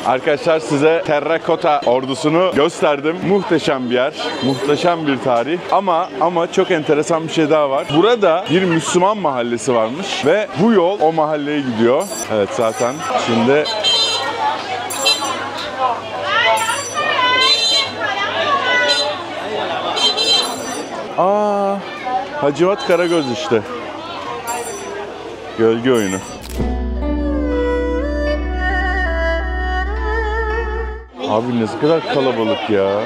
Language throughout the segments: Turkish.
Arkadaşlar size terrakota ordusunu gösterdim. Muhteşem bir yer, muhteşem bir tarih. Ama çok enteresan bir şey daha var. Burada bir Müslüman mahallesi varmış ve bu yol o mahalleye gidiyor. Evet zaten şimdi... Hacivat Karagöz işte. Gölge oyunu. Abi ne kadar kalabalık ya.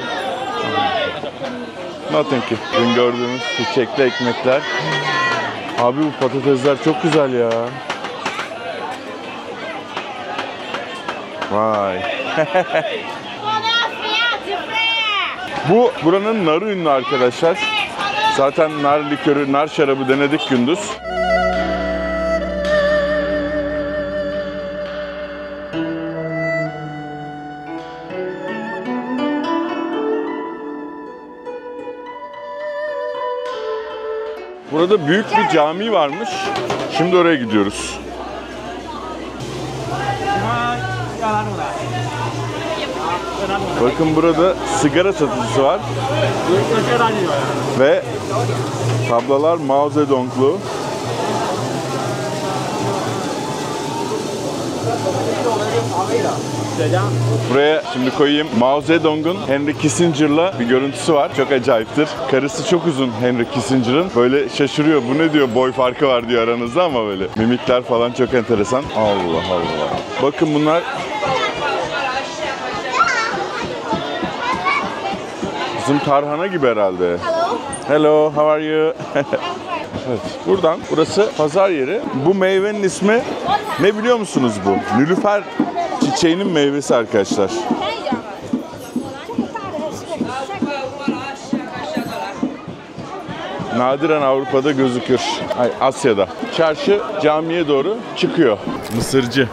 Nothing ki. Dün gördüğümüz çiçekli ekmekler. Abi bu patatesler çok güzel ya. Vay. Bu buranın narı ünlü arkadaşlar. Zaten nar likörü, nar şarabı denedik gündüz. Burada büyük bir cami varmış. Şimdi oraya gidiyoruz. Bakın burada sigara satıcısı var. Ve tablalar Mao Zedong'lu. Buraya şimdi koyayım. Mao Zedong'un Henry Kissinger'la bir görüntüsü var. Çok acayiptir. Karısı çok uzun Henry Kissinger'ın. Böyle şaşırıyor. Bu ne diyor? Boy farkı var diyor aranızda ama böyle. Mimikler falan çok enteresan. Allah Allah. Bakın bunlar bizim tarhana gibi herhalde. Hello, how are you? Evet, buradan, burası pazar yeri. Bu meyvenin ismi ne biliyor musunuz bu? Nilüfer çiçeğinin meyvesi arkadaşlar. Nadiren Avrupa'da gözükür. Asya'da. Çarşı camiye doğru çıkıyor. Mısırcı.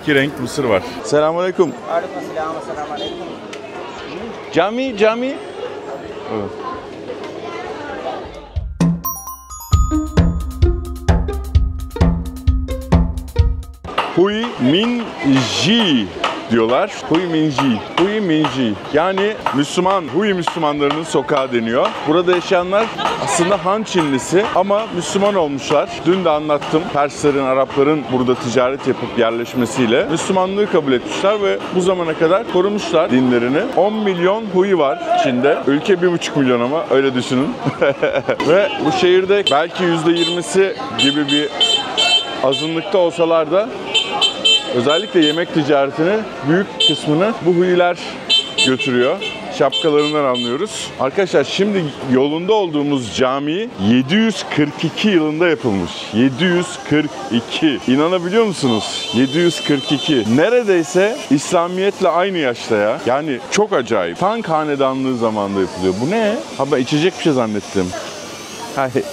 2 renk mısır var. Selamünaleyküm. Cami. Evet. Hui Min Ji diyorlar. Hui Min Ji. Hui Min Ji. Yani Müslüman, Hui Müslümanlarının sokağı deniyor. Burada yaşayanlar aslında Han Çinlisi ama Müslüman olmuşlar. Dün de anlattım. Perslerin, Arapların burada ticaret yapıp yerleşmesiyle Müslümanlığı kabul etmişler ve bu zamana kadar korumuşlar dinlerini. 10 milyon Hui var Çin'de. Ülke 1,5 milyon ama öyle düşünün. Ve bu şehirde belki %20'si gibi bir azınlıkta olsalar da özellikle yemek ticaretini büyük kısmını bu Huiler götürüyor. Şapkalarından anlıyoruz. Arkadaşlar şimdi yolunda olduğumuz cami 742 yılında yapılmış. 742. İnanabiliyor musunuz? 742. Neredeyse İslamiyetle aynı yaşta ya. Yani çok acayip. Tang Hanedanlığı zamanında yapılıyor. Bu ne? Ha ben içecek bir şey zannettim. Hayır.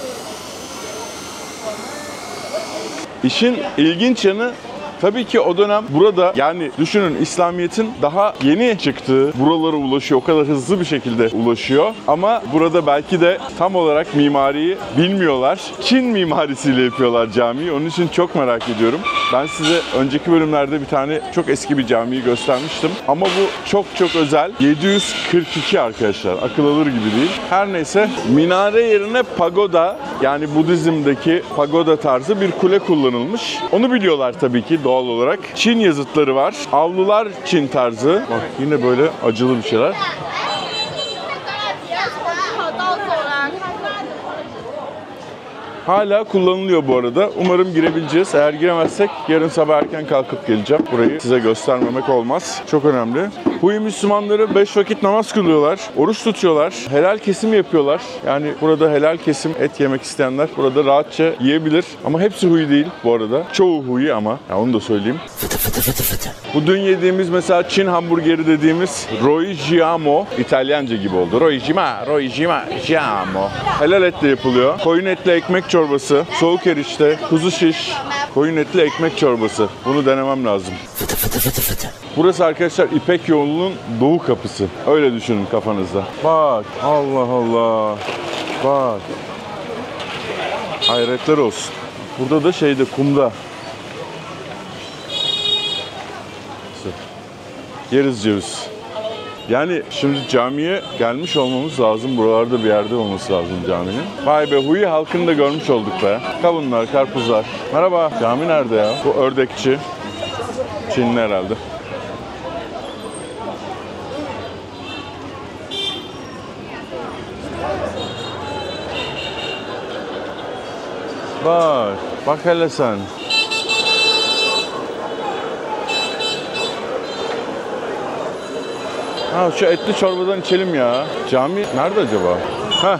İşin ilginç yanı tabii ki o dönem burada yani düşünün İslamiyet'in daha yeni çıktığı buralara ulaşıyor. O kadar hızlı bir şekilde ulaşıyor. Ama burada belki de tam olarak mimariyi bilmiyorlar. Çin mimarisiyle yapıyorlar camiyi. Onun için çok merak ediyorum. Ben size önceki bölümlerde bir tane çok eski bir camiyi göstermiştim. Ama bu çok özel. 742 arkadaşlar. Akıl alır gibi değil. Her neyse minare yerine pagoda yani Budizm'deki pagoda tarzı bir kule kullanılmış. Onu biliyorlar tabii ki doğal olarak. Çin yazıtları var. Avlular Çin tarzı. Bak yine böyle acılı bir şeyler. Hala kullanılıyor bu arada. Umarım girebileceğiz. Eğer giremezsek yarın sabah erken kalkıp geleceğim. Burayı size göstermemek olmaz. Çok önemli. Hui Müslümanları 5 vakit namaz kılıyorlar. Oruç tutuyorlar. Helal kesim yapıyorlar. Yani burada helal kesim et yemek isteyenler burada rahatça yiyebilir. Ama hepsi Hui değil bu arada. Çoğu Hui ama. Ya onu da söyleyeyim. Bu dün yediğimiz mesela Çin hamburgeri dediğimiz Roijiamo. İtalyanca gibi oldu. Roijiamo. Helal etle yapılıyor. Koyun etli ekmek çorbası, soğuk erişte, kuzu şiş, koyun etli ekmek çorbası. Bunu denemem lazım. Burası arkadaşlar İpek yolunun doğu kapısı. Öyle düşünün kafanızda. Bak, Allah Allah. Bak. Hayretler olsun. Burada da şeyde kumda. yeriz ceviz. Yani şimdi camiye gelmiş olmamız lazım. Buralarda bir yerde olması lazım caminin. Vay be, Hui halkını da görmüş olduk be. Kavunlar, karpuzlar. Merhaba. Cami nerede ya? Bu ördekçi. Çinli herhalde. Bak hele sen. Ha, şu etli çorbadan içelim ya. Cami nerede acaba? Heh.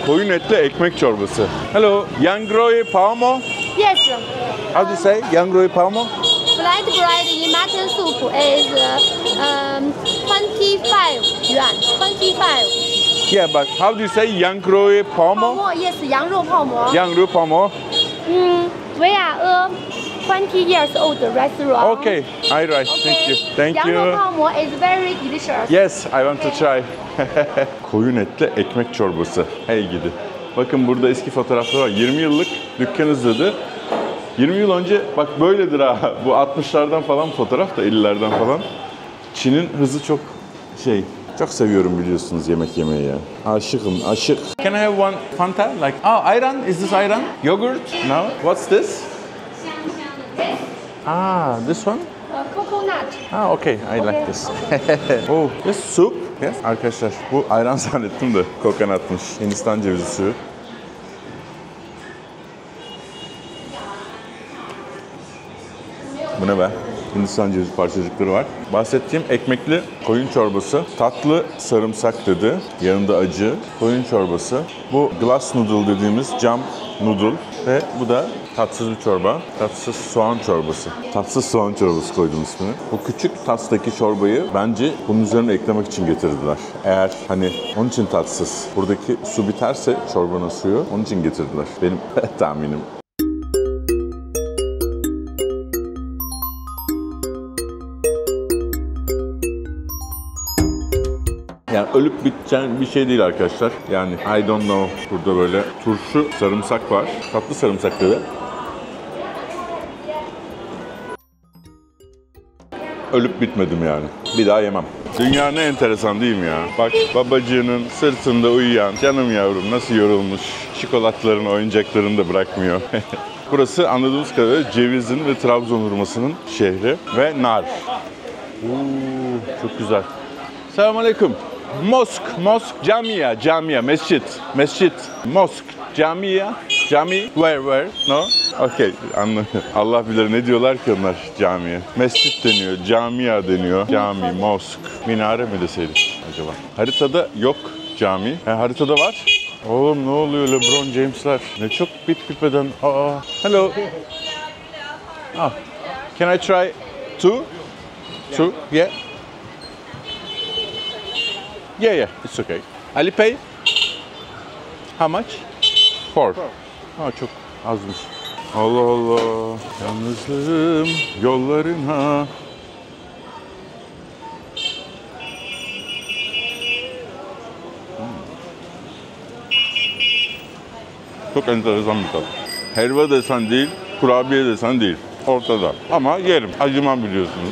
Koyun etli ekmek çorbası. Hello, Yangroi Palmo. Yes. How do you say Yangroi Palmo? Flat bread in mutton soup is 25 yuan. 25. Yeah, but how do you say Yangroi Palmo? 泡馍 yes， 羊肉泡馍。 Yangroi Palmo. We are a 20 years old restaurant. Okay, alright, thank you. Thank 羊肉 you. 泡馍 is very delicious. Yes, I want to try. Koyun etli ekmek çorbası. Hey gidi. Bakın burada eski fotoğraflar var. 20 yıllık dükkan izledi. 20 yıl önce bak böyledir ha. Bu 60'lardan falan fotoğraf da 50'lerden falan. Çin'in hızı çok çok seviyorum biliyorsunuz yemek yemeyi ya. Aşıkım, aşık. Can I have one Fanta? Like, ayran? Is this ayran? Yogurt? No. What's this? This one? Coconut. Okay, I like this. Oh, this soup. Yes. Arkadaşlar bu ayran zannettim de kokonatmış. Hindistan cevizi suyu. Bu ne be? Hindistan cevizi parçacıkları var. Bahsettiğim ekmekli koyun çorbası. Tatlı sarımsak dedi. Yanında acı. Koyun çorbası. Bu glass noodle dediğimiz cam noodle. Ve bu da tatsız bir çorba. Tatsız soğan çorbası. Tatsız soğan çorbası koydum ismini. Bu küçük tastaki çorbayı bence bunun üzerine eklemek için getirdiler. Eğer hani onun için tatsız. Buradaki su biterse çorbanın suyu onun için getirdiler. Benim tahminim. Yani ölüp biteceğin bir şey değil arkadaşlar. Yani I don't know. Burada böyle turşu, sarımsak var. Tatlı sarımsak dedi. Ölüp bitmedim yani. Bir daha yemem. Dünya ne enteresan değil mi ya? Bak babacığının sırtında uyuyan canım yavrum nasıl yorulmuş. Çikolatların, oyuncaklarını da bırakmıyor. Burası anladığımız kadarıyla cevizin ve Trabzon hurmasının şehri ve nar. Çok güzel. Selamünaleyküm. Mosque, camiye, mescit, mosque, camiye, where, no? Okay, anladım. Allah bilir ne diyorlar ki onlar camiye. Mescit deniyor, camiye deniyor, cami, mosque, minare mi deseydik acaba? Haritada yok cami, haritada var. Oğlum ne oluyor LeBron James'ler? Ne çok bip eden. Hello. Can I try two? Yeah. Yeah, it's okay. Alipay? How much? 4. Çok azmış. Allah Allah. Yalnızlığım yollarına. Çok enteresan bir tat. Helva desen değil, kurabiye desen değil. Ortada. Ama yerim. Acımam biliyorsunuz.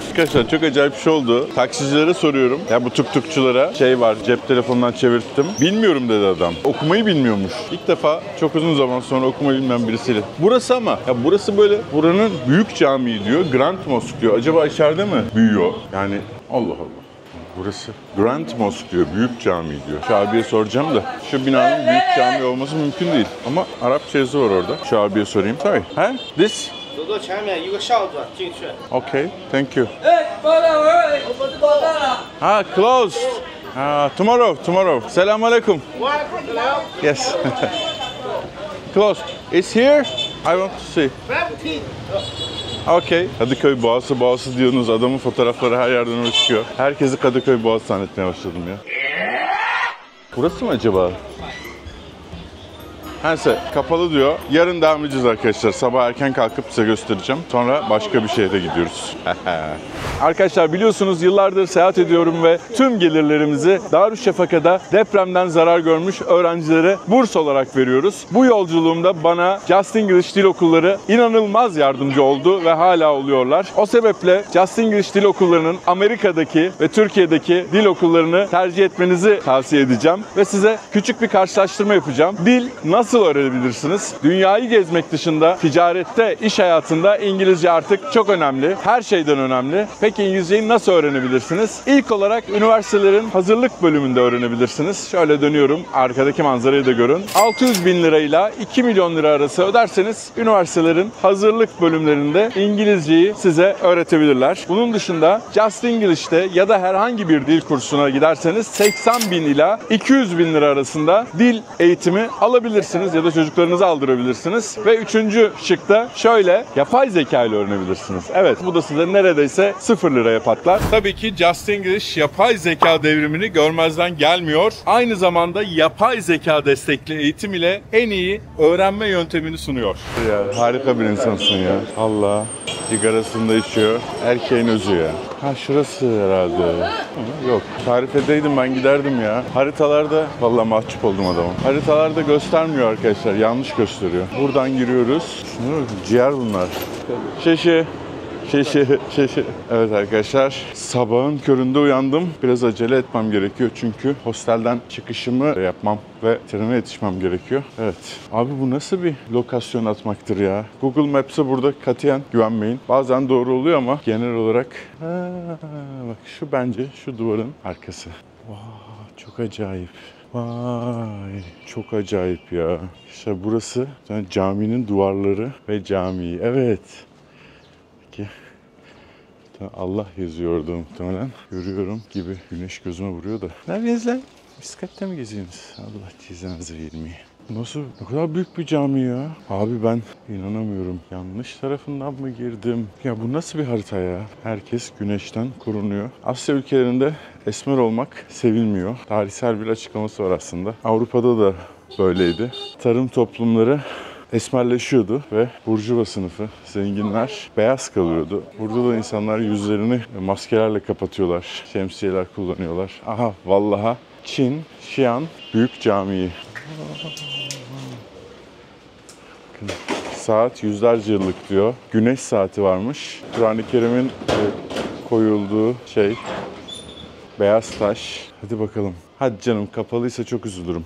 Arkadaşlar çok acayip bir şey oldu. Taksicilere soruyorum. Ya bu tuk-tukçulara var cep telefonundan çevirttim. Bilmiyorum dedi adam. Okumayı bilmiyormuş. İlk defa çok uzun zaman sonra okumayı bilmeyen birisiyle. Burası ama ya burası böyle buranın büyük camii diyor. Grand Mosque diyor. Acaba içeride mi büyüyor? Yani Allah Allah. Burası Grand Mosque diyor. Büyük cami diyor. Şu abiye soracağım da şu binanın büyük cami olması mümkün değil. Ama Arapça yazı var orada. Şu abiye sorayım. Sorry. This? 走到前面一个巷子进去。 Okay, thank you. 报到我报到了。 Closed. Tomorrow. Selamünaleyküm. Yes. Closed. It's here. I want to see. Okay. Kadıköy Boğazı diyorsunuz. Adamın fotoğrafları her yerden öyle çıkıyor. Herkesi Kadıköy Boğazı zannetmeye başladım ya. Burası mı acaba? Neyse kapalı diyor. Yarın devam edeceğiz arkadaşlar. Sabah erken kalkıp size göstereceğim. Sonra başka bir şehre gidiyoruz. Arkadaşlar biliyorsunuz yıllardır seyahat ediyorum ve tüm gelirlerimizi Darüşşafaka'da depremden zarar görmüş öğrencilere burs olarak veriyoruz. Bu yolculuğumda bana Just English Dil Okulları inanılmaz yardımcı oldu ve hala oluyorlar. O sebeple Just English Dil Okulları'nın Amerika'daki ve Türkiye'deki dil okullarını tercih etmenizi tavsiye edeceğim ve size küçük bir karşılaştırma yapacağım. Dil nasıl öğrenebilirsiniz? Dünyayı gezmek dışında ticarette, iş hayatında İngilizce artık çok önemli. Her şeyden önemli. Peki İngilizceyi nasıl öğrenebilirsiniz? İlk olarak üniversitelerin hazırlık bölümünde öğrenebilirsiniz. Şöyle dönüyorum. Arkadaki manzarayı da görün. 600 bin lirayla 2 milyon lira arası öderseniz üniversitelerin hazırlık bölümlerinde İngilizceyi size öğretebilirler. Bunun dışında Just English'te ya da herhangi bir dil kursuna giderseniz 80 bin ila 200 bin lira arasında dil eğitimi alabilirsiniz ya da çocuklarınızı aldırabilirsiniz. Ve üçüncü şıkta şöyle yapay zeka ile öğrenebilirsiniz. Evet, bu da size neredeyse 0 liraya patlar. Tabii ki Just English yapay zeka devrimini görmezden gelmiyor. Aynı zamanda yapay zeka destekli eğitim ile en iyi öğrenme yöntemini sunuyor. Ya, harika bir insansın ya. Allah. Sigarasını da içiyor. Erkeğin özü ya. Ha şurası herhalde. Yok. Tarif edeydim ben giderdim ya. Haritalarda vallahi mahcup oldum adamım. Haritalarda göstermiyor arkadaşlar. Yanlış gösteriyor. Buradan giriyoruz. Ciğer bunlar. Şeşi. Evet arkadaşlar, sabahın köründe uyandım. Biraz acele etmem gerekiyor çünkü hostelden çıkışımı yapmam ve trene yetişmem gerekiyor. Evet. Abi bu nasıl bir lokasyon atmaktır ya? Google Maps'e burada katiyen güvenmeyin. Bazen doğru oluyor ama genel olarak... bak şu bence şu duvarın arkası. Vay, çok acayip. Vay, çok acayip ya. İşte burası yani caminin duvarları ve camiyi. Evet. Allah yazıyordu muhtemelen. Görüyorum gibi güneş gözüme vuruyor da. Ne yapıyorsunuz lan? Bisikletle mi geziyorsunuz? Allah cezanızı vermeyi. Nasıl? Ne kadar büyük bir cami ya. Abi ben inanamıyorum. Yanlış tarafından mı girdim? Ya bu nasıl bir harita ya? Herkes güneşten korunuyor. Asya ülkelerinde esmer olmak sevilmiyor. Tarihsel bir açıklaması var aslında. Avrupa'da da böyleydi. Tarım toplumları esmerleşiyordu ve burjuva sınıfı, zenginler beyaz kalıyordu. Burada da insanlar yüzlerini maskelerle kapatıyorlar, şemsiyeler kullanıyorlar. Aha vallaha Çin, Xi'an Büyük Camii. Bakın, saat yüzlerce yıllık diyor. Güneş saati varmış. Kur'an-ı Kerim'in koyulduğu şey beyaz taş. Hadi bakalım. Hadi canım, kapalıysa çok üzülürüm.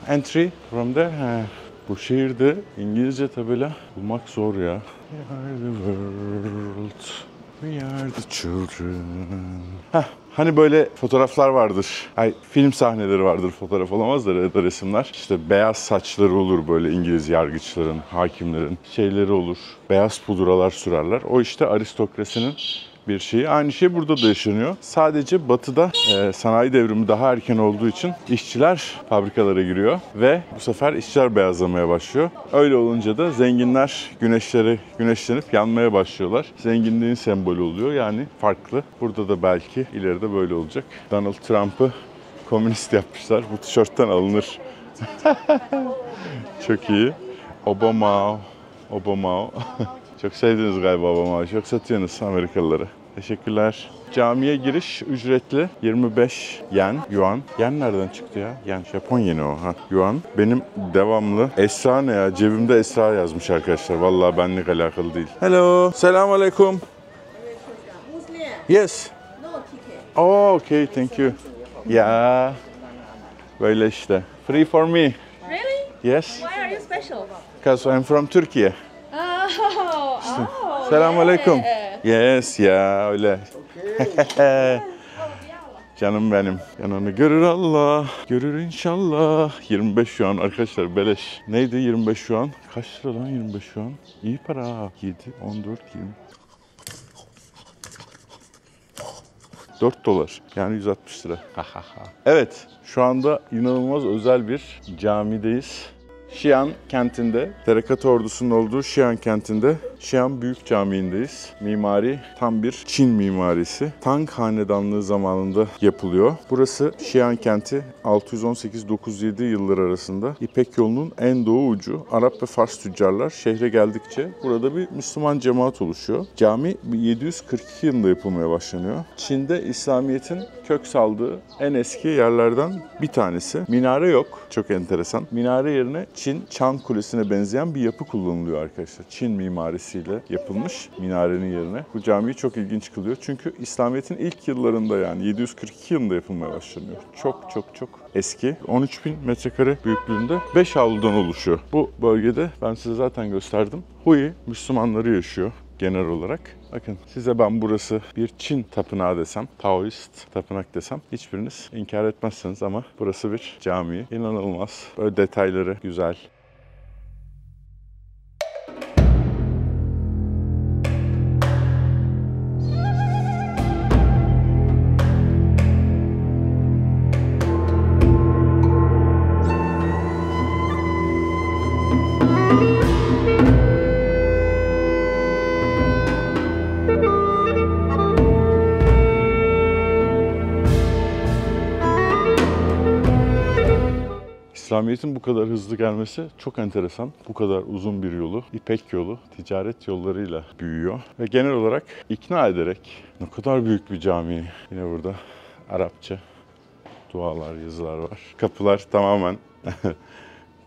Entry from there. Bu şehirde İngilizce tabela bulmak zor ya. We are the world. We are the children. Hani böyle fotoğraflar vardır. Film sahneleri vardır, fotoğraf olamaz da resimler. İşte beyaz saçları olur böyle İngiliz yargıçların, hakimlerin. Şeyleri olur. Beyaz pudralar sürerler. O işte aristokrasinin bir şeyi. Aynı şey burada da yaşanıyor. Sadece batıda sanayi devrimi daha erken olduğu için işçiler fabrikalara giriyor ve bu sefer işçiler beyazlamaya başlıyor. Öyle olunca da zenginler güneşlenip yanmaya başlıyorlar. Zenginliğin sembolü oluyor, yani farklı. Burada da belki ileride böyle olacak. Donald Trump'ı komünist yapmışlar. Bu tişörtten alınır. Çok iyi. Obama. Çok sevdiniz galiba Obama'yı. Çok satıyorsunuz Amerikalılara. Teşekkürler. Camiye giriş ücretli 25 yen, yuan. Yen nereden çıktı ya? Yen, Japon yeni o. Yuan. Benim devamlı Esra ne ya? Cebimde Esra yazmış arkadaşlar. Vallahi benlik alakalı değil. Hello. Selamun aleyküm. Yes. Oh, okay. Thank you. Ya. Böyle işte. Free for me. Really? Yes. Why are you special? Because I'm from Turkey. Selamünaleyküm. Yes ya, öyle. Canım benim. Yanını görür Allah, görür inşallah. 25 yuan arkadaşlar, beleş. Neydi 25 yuan? Kaç lira lan 25 yuan? İyi para. 7, 14, 20. 4 dolar. Yani 160 lira. Evet, şu anda inanılmaz özel bir camideyiz. Xi'an kentinde, Terakata ordusunun olduğu Xi'an kentinde Xi'an Büyük Camii'ndeyiz. Mimari tam bir Çin mimarisi. Tang Hanedanlığı zamanında yapılıyor. Burası Xi'an kenti 618-907 yılları arasında İpek yolunun en doğu ucu. Arap ve Fars tüccarlar şehre geldikçe burada bir Müslüman cemaat oluşuyor. Cami 742 yılında yapılmaya başlanıyor. Çin'de İslamiyet'in kök saldığı en eski yerlerden bir tanesi. Minare yok. Çok enteresan. Minare yerine Çin Çan Kulesi'ne benzeyen bir yapı kullanılıyor arkadaşlar. Çin mimarisiyle yapılmış minarenin yerine. Bu camiyi çok ilginç kılıyor. Çünkü İslamiyet'in ilk yıllarında yani 742 yılında yapılmaya başlanıyor. Çok eski. 13.000 metrekare büyüklüğünde 5 avludan oluşuyor. Bu bölgede ben size zaten gösterdim. Hui Müslümanları yaşıyor genel olarak. Bakın size ben burası bir Çin tapınağı desem, Taoist tapınak desem hiçbiriniz inkar etmezsiniz ama burası bir cami. İnanılmaz. Böyle detayları güzel. İslamiyet'in bu kadar hızlı gelmesi çok enteresan. Bu kadar uzun bir yolu, İpek yolu, ticaret yollarıyla büyüyor. Ve genel olarak ikna ederek, ne kadar büyük bir cami. Yine burada Arapça dualar, yazılar var. Kapılar tamamen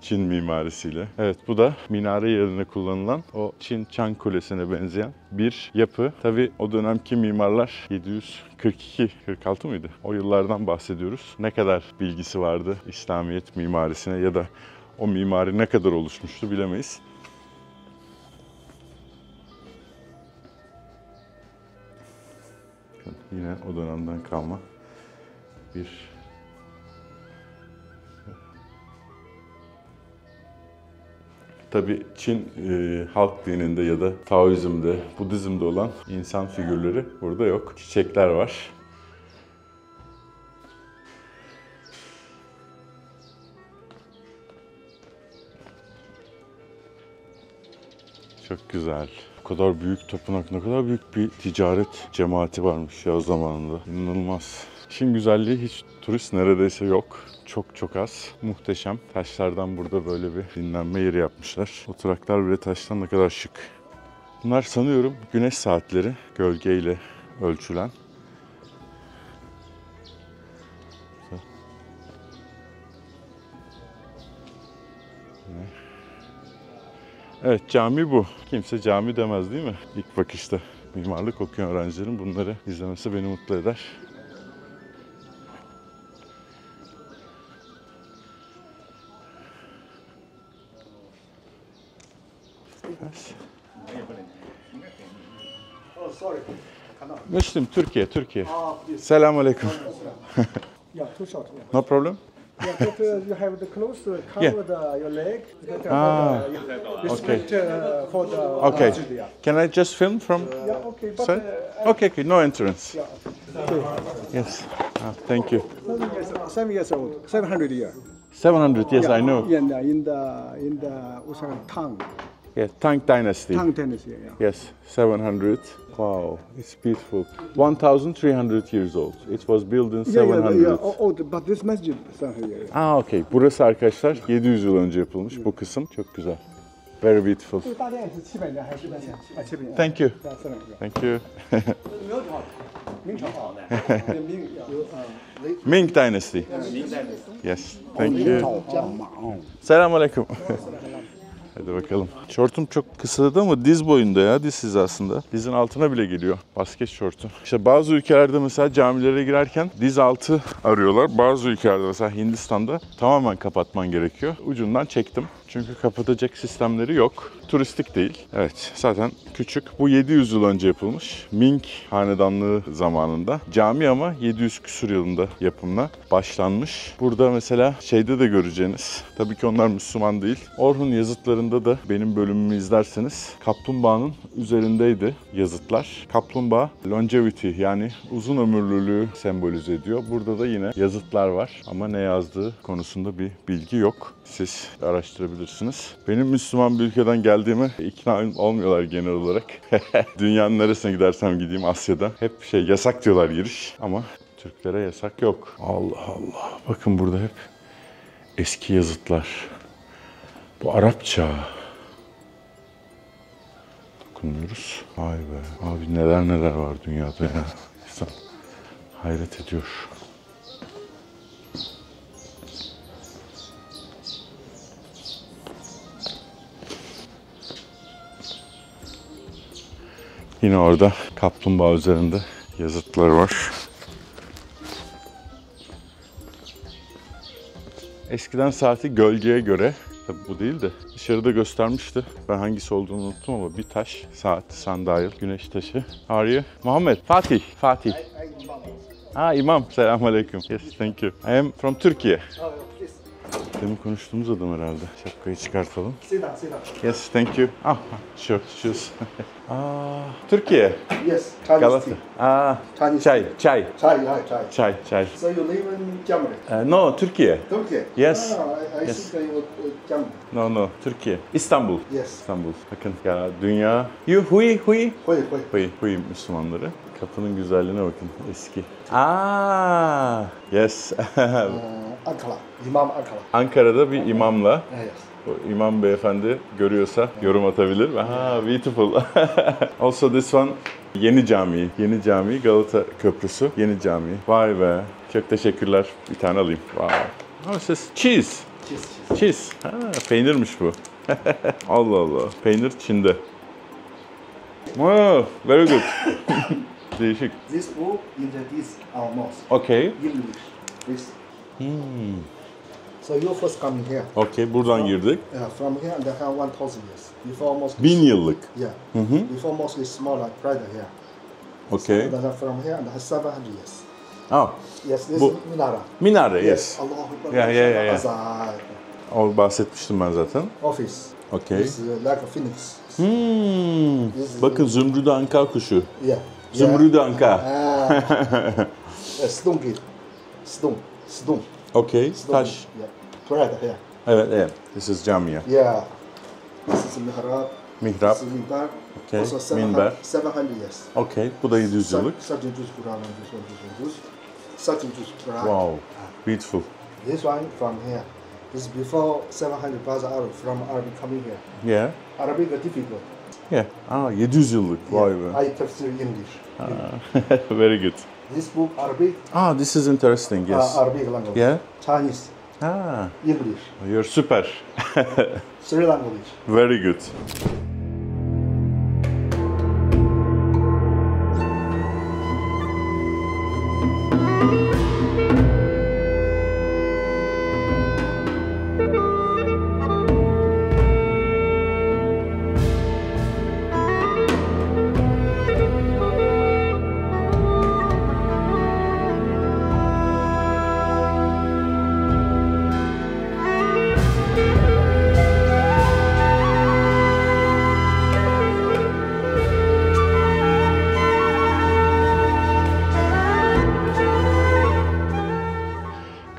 Çin mimarisiyle. Evet, bu da minare yerine kullanılan o Çin Çan Kulesi'ne benzeyen bir yapı. Tabii o dönemki mimarlar 742-46 mıydı? O yıllardan bahsediyoruz. Ne kadar bilgisi vardı İslamiyet mimarisine ya da o mimari ne kadar oluşmuştu bilemeyiz. Yine o dönemden kalma bir tabii Çin halk dininde ya da Taoizm'de, Budizm'de olan insan figürleri burada yok. Çiçekler var. Çok güzel. Bu kadar büyük tapınak, ne kadar büyük bir ticaret cemaati varmış ya zamanında. İnanılmaz. İşin güzelliği hiç turist neredeyse yok. Çok az. Muhteşem. Taşlardan burada böyle bir dinlenme yeri yapmışlar. Oturaklar bile taştan ne kadar şık. Bunlar sanıyorum güneş saatleri gölgeyle ölçülen. Evet, cami bu. Kimse cami demez değil mi? İlk bakışta mimarlık okuyan öğrencilerin bunları izlemesi beni mutlu eder. Müslüm, Türkiye. Selamun aleyküm. Yeah, too short. Yeah. No problem? Yeah, but you have the clothes cover your leg. Okay. For the Okay. Can I just film from Yeah, okay. But side? Okay, no entrance. yeah, okay. Yes. Thank you. 7 years old, 700 year. 700, yes, I know. Yeah, in the Tang Yeah, Tang Dynasty. Dynasty. Yeah. Yes, 700. Wow, it's beautiful. 1,300 years old. It was built in 700. Yeah. Old, but this masjid 700 year. Okay. Burası arkadaşlar 700 yıl önce yapılmış bu kısım. Çok güzel. Very beautiful. 这个大殿是700年还是700年？啊，700年。 Thank you. 700年。 Thank you. 明朝啊，明 Ming Dynasty. Yes. Thank you. Selamünaleyküm. Hadi bakalım. Şortum çok kısadı ama diz boyunda ya, diz hizasında. Dizin altına bile geliyor. Basket şortu. İşte bazı ülkelerde mesela camilere girerken diz altı arıyorlar. Bazı ülkelerde mesela Hindistan'da tamamen kapatman gerekiyor. Ucundan çektim. Çünkü kapatacak sistemleri yok. Turistik değil. Evet, zaten küçük. Bu 700 yıl önce yapılmış. Ming Hanedanlığı zamanında. Cami ama 700 küsur yılında yapımına başlanmış. Burada mesela şeyde de göreceğiniz, tabii ki onlar Müslüman değil. Orhun yazıtlarında da benim bölümümü izlerseniz kaplumbağanın üzerindeydi yazıtlar. Kaplumbağa longevity yani uzun ömürlülüğü sembolize ediyor. Burada da yine yazıtlar var ama ne yazdığı konusunda bir bilgi yok. Siz araştırabilirsiniz. alabilirsiniz. Benim Müslüman bir ülkeden geldiğime ikna olmuyorlar genel olarak. Dünyanın neresine gidersem gideyim Asya'da hep yasak diyorlar giriş ama Türklere yasak yok. Allah Allah. Bakın burada hep eski yazıtlar. Bu Arapça. Dokunmuyoruz. Vay be. Abi neler var dünyada ya. İnsan hayret ediyor. Yine orada kaplumbağa üzerinde yazıtlar var. Eskiden saati gölgeye göre, tabi bu değil de dışarıda göstermişti. Ben hangisi olduğunu unuttum ama bir taş, saat, sundial, güneş taşı. Are you? Muhammed, Fatih. İmam. Selamünaleyküm. Yes, thank you. I am from Turkey. Demin konuştuğumuz adam herhalde. Şapkayı çıkartalım. Sit down. Yes, thank you. Sure, shoes. Türkiye. Yes, Chinese Galata. tea. Chinese Çay. Chai. So you live in Germany? No, Türkiye. Turkey? Yes. I Yes. think you Germany. No, Türkiye. İstanbul. Yes. İstanbul. Bakın ya dünya. Hui Müslümanları. Kapının güzelliğine bakın. Eski. Yes. Ankara. İmam Ankara. Ankara'da bir imamla. Yes. O imam beyefendi görüyorsa yorum atabilir. Beautiful. Also this one Yeni Cami, Galata Köprüsü, Yeni Cami. Vay be. Çok teşekkürler. Bir tane alayım. Wow. Siz cheese. Cheese. Peynirmiş bu. Allah Allah. Peynir Çin'de. Wow, very good. Değişik. This book introduce our mosque. Okay. English. This. So you first coming here. Okay, buradan girdik. From here and they have 1000 years. Before mosque. 1000 yıllık. Yeah. Before mosque is small like right here. Okay. So then from here and has 700 years. Yes, this Bu- is minara. Minare, yes. Allahu Akbar. Yeah. Azan. O bahsetmiştim ben zaten. Office. Okay. This is like a phoenix. Bakın Zümrüt Anka kuşu. Yeah. Zümrüt Anka. Stone. Okay, taş. Yeah. Correct here. Evet. This is camiye. Yeah. This is mihrab. Mihrap. This is minbar. Okay, Also minber. 700 years. Okay, bu da 700 yıllık. Such juz Quran and this one. Such juz Quran. Wow, beautiful. This one from here. This is before 700 plus Arab from Arabic coming here. Yeah. Arabic is difficult. Yeah. 700 yıllık. Vay be. I tafsir English. Very good. This book Arabic. This is interesting. Yes. Arabic language. Yeah. Chinese. English. You're super. 3 language. Very good.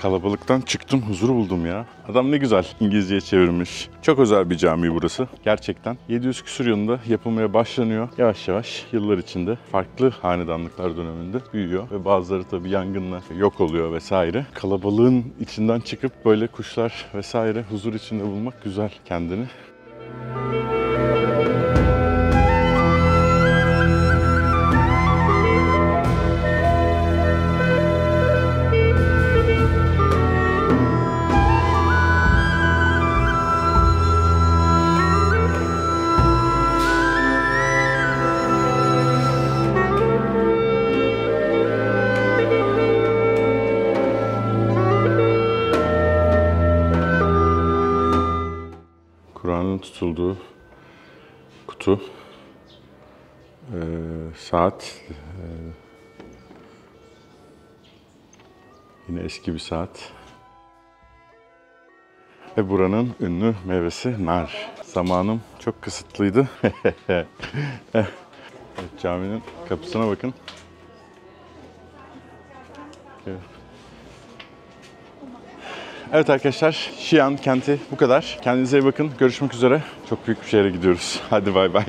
Kalabalıktan çıktım, huzur buldum ya. Adam ne güzel İngilizceye çevirmiş. Çok özel bir cami burası. Gerçekten 700 küsur yılında yapılmaya başlanıyor. Yavaş yavaş yıllar içinde farklı hanedanlıklar döneminde büyüyor. Ve bazıları tabii yangınla yok oluyor vesaire. Kalabalığın içinden çıkıp böyle kuşlar vesaire huzur içinde bulmak güzel kendini. Kur'an'ın tutulduğu kutu, saat, yine eski bir saat ve buranın ünlü meyvesi nar. Zamanım çok kısıtlıydı. Evet, caminin kapısına bakın. Evet arkadaşlar, Xi'an kenti bu kadar. Kendinize iyi bakın. Görüşmek üzere. Çok büyük bir şehre gidiyoruz. Hadi bay bay.